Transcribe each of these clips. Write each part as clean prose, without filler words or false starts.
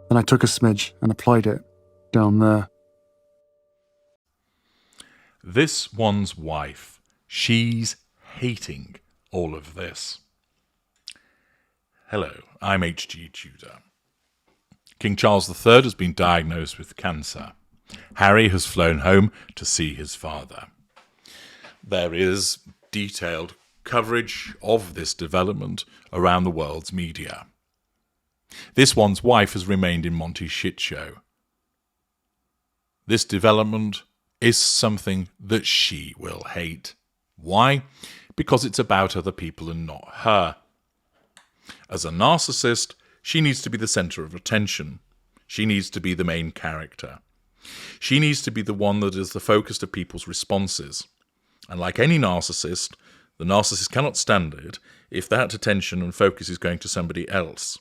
Then I took a smidge and applied it down there. This one's wife. She's hating all of this. Hello, I'm H.G. Tudor. King Charles III has been diagnosed with cancer. Harry has flown home to see his father. There is detailed coverage of this development around the world's media. This one's wife has remained in Monty's shit show. This development is something that she will hate. Why? Because it's about other people and not her. As a narcissist, she needs to be the centre of attention. She needs to be the main character. She needs to be the one that is the focus of people's responses. And like any narcissist, the narcissist cannot stand it if that attention and focus is going to somebody else.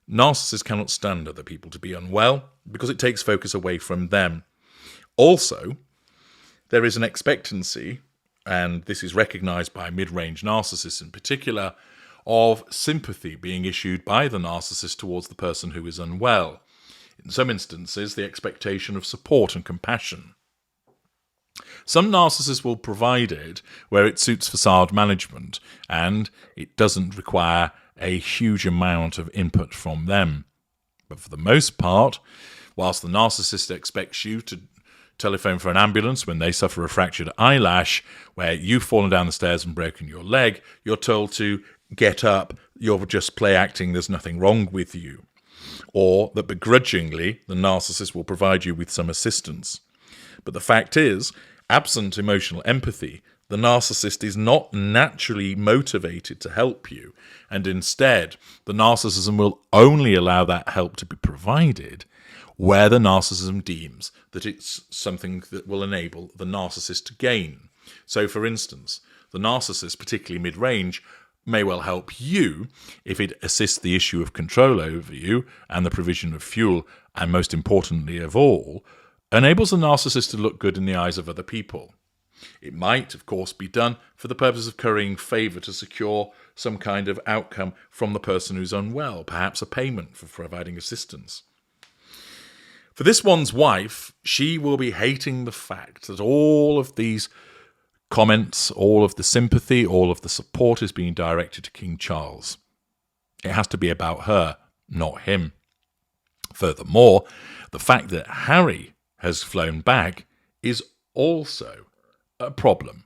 Narcissists cannot stand other people to be unwell because it takes focus away from them. Also, there is an expectancy, and this is recognised by mid-range narcissists in particular, of sympathy being issued by the narcissist towards the person who is unwell. In some instances, the expectation of support and compassion. Some narcissists will provide it where it suits facade management, and it doesn't require a huge amount of input from them. But for the most part, whilst the narcissist expects you to telephone for an ambulance when they suffer a fractured eyelash, where you've fallen down the stairs and broken your leg, you're told to get up, you're just play acting, there's nothing wrong with you. Or that begrudgingly, the narcissist will provide you with some assistance. But the fact is, absent emotional empathy, the narcissist is not naturally motivated to help you, and instead, the narcissism will only allow that help to be provided where the narcissism deems that it's something that will enable the narcissist to gain. So, for instance, the narcissist, particularly mid-range, may well help you if it assists the issue of control over you and the provision of fuel, and most importantly of all, enables the narcissist to look good in the eyes of other people. It might, of course, be done for the purpose of currying favour to secure some kind of outcome from the person who's unwell, perhaps a payment for providing assistance. For this one's wife, she will be hating the fact that all of these comments, all of the sympathy, all of the support is being directed to King Charles. It has to be about her, not him. Furthermore, the fact that Harry has flown back is also a problem.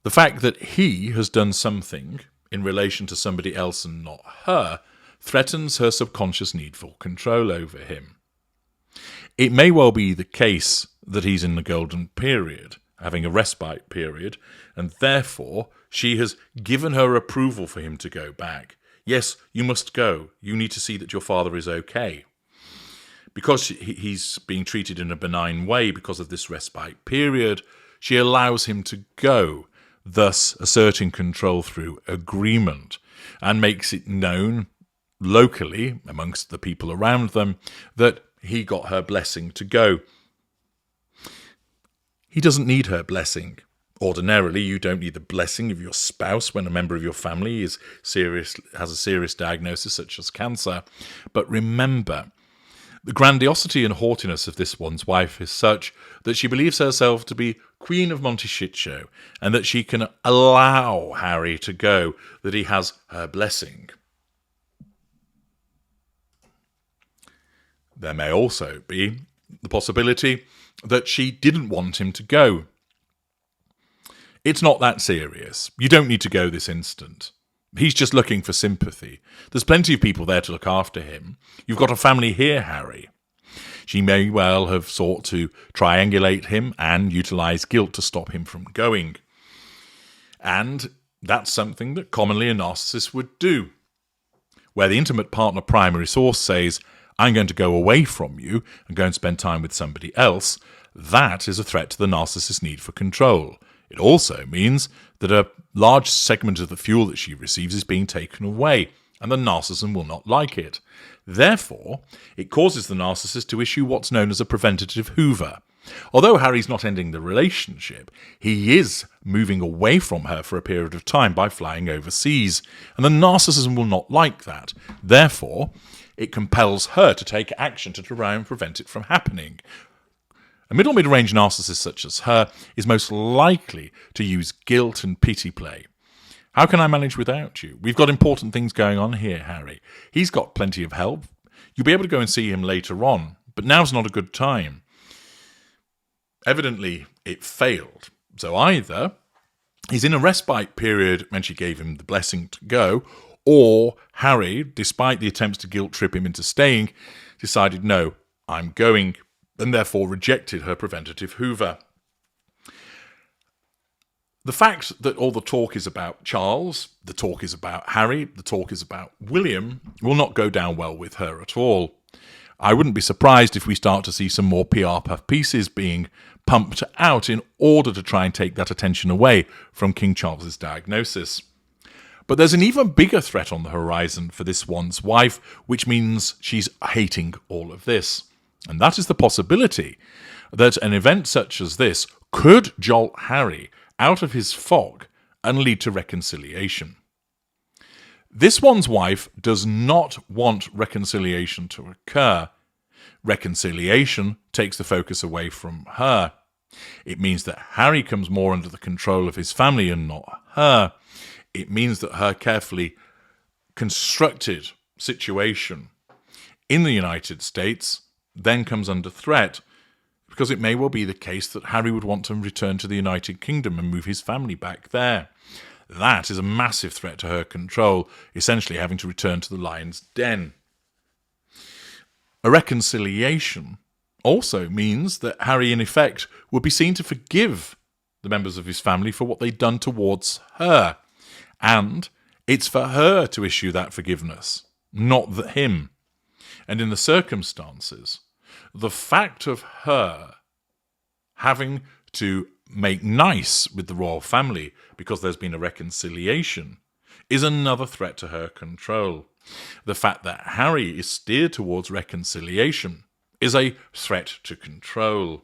The fact that he has done something in relation to somebody else and not her threatens her subconscious need for control over him. It may well be the case that he's in the golden period, having a respite period, and therefore she has given her approval for him to go back. Yes, you must go. You need to see that your father is okay. Because he's being treated in a benign way because of this respite period, she allows him to go, thus asserting control through agreement, and makes it known locally, amongst the people around them, that he got her blessing to go. He doesn't need her blessing. Ordinarily, you don't need the blessing of your spouse when a member of your family has a serious diagnosis such as cancer. But remember, the grandiosity and haughtiness of this one's wife is such that she believes herself to be Queen of Monty Shit Show, and that she can allow Harry to go, that he has her blessing. There may also be the possibility that she didn't want him to go. It's not that serious. You don't need to go this instant. He's just looking for sympathy. There's plenty of people there to look after him. You've got a family here, Harry. She may well have sought to triangulate him and utilise guilt to stop him from going. And that's something that commonly a narcissist would do. Where the intimate partner primary source says, I'm going to go away from you and go and spend time with somebody else, that is a threat to the narcissist's need for control. It also means that a large segment of the fuel that she receives is being taken away, and the narcissism will not like it. Therefore, it causes the narcissist to issue what's known as a preventative Hoover. Although Harry's not ending the relationship, he is moving away from her for a period of time by flying overseas, and the narcissism will not like that. Therefore, it compels her to take action to try and prevent it from happening. A mid-range narcissist such as her is most likely to use guilt and pity play. How can I manage without you? We've got important things going on here, Harry. He's got plenty of help. You'll be able to go and see him later on, but now's not a good time. Evidently, it failed. So either he's in a respite period when she gave him the blessing to go, or Harry, despite the attempts to guilt trip him into staying, decided, no, I'm going, and therefore rejected her preventative hoover. The fact that all the talk is about Charles, the talk is about Harry, the talk is about William, will not go down well with her at all. I wouldn't be surprised if we start to see some more PR puff pieces being pumped out in order to try and take that attention away from King Charles's diagnosis. But there's an even bigger threat on the horizon for this one's wife, which means she's hating all of this. And that is the possibility that an event such as this could jolt Harry out of his fog and lead to reconciliation. This one's wife does not want reconciliation to occur. Reconciliation takes the focus away from her. It means that Harry comes more under the control of his family and not her. It means that her carefully constructed situation in the United States then comes under threat, because it may well be the case that Harry would want to return to the United Kingdom and move his family back there. That is a massive threat to her control, essentially having to return to the lion's den. A reconciliation also means that Harry, in effect, would be seen to forgive the members of his family for what they'd done towards her. And it's for her to issue that forgiveness, not him. And in the circumstances, the fact of her having to make nice with the royal family because there's been a reconciliation is another threat to her control. The fact that Harry is steered towards reconciliation is a threat to control.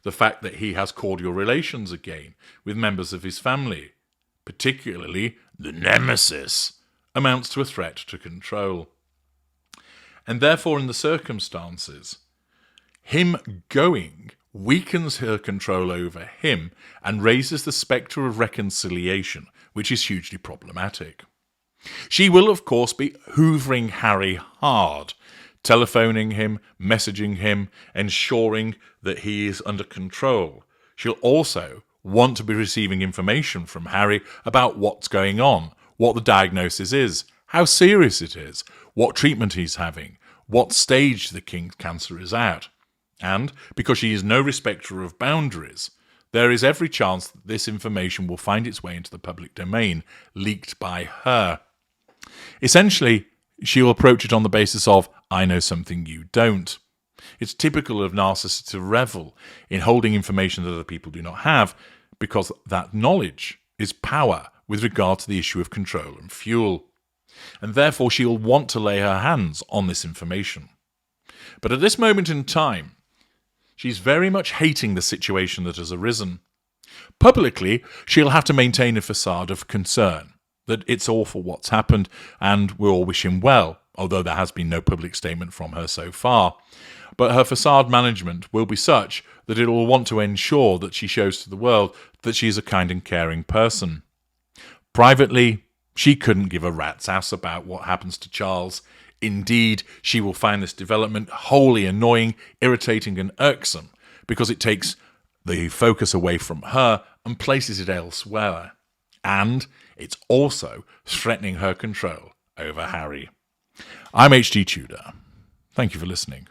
The fact that he has cordial relations again with members of his family, particularly the nemesis, amounts to a threat to control. And therefore, in the circumstances, him going weakens her control over him and raises the spectre of reconciliation, which is hugely problematic. She will, of course, be hoovering Harry hard, telephoning him, messaging him, ensuring that he is under control. She'll also want to be receiving information from Harry about what's going on, what the diagnosis is, how serious it is, what treatment he's having, what stage the king's cancer is at. And, because she is no respecter of boundaries, there is every chance that this information will find its way into the public domain, leaked by her. Essentially, she'll approach it on the basis of, I know something you don't. It's typical of narcissists to revel in holding information that other people do not have, because that knowledge is power with regard to the issue of control and fuel. And therefore she'll want to lay her hands on this information. But at this moment in time, she's very much hating the situation that has arisen. Publicly, she'll have to maintain a facade of concern, that it's awful what's happened and we all wish him well, although there has been no public statement from her so far. But her facade management will be such that it will want to ensure that she shows to the world that she is a kind and caring person. Privately, she couldn't give a rat's ass about what happens to Charles. Indeed, she will find this development wholly annoying, irritating and irksome, because it takes the focus away from her and places it elsewhere. And it's also threatening her control over Harry. I'm H.G. Tudor. Thank you for listening.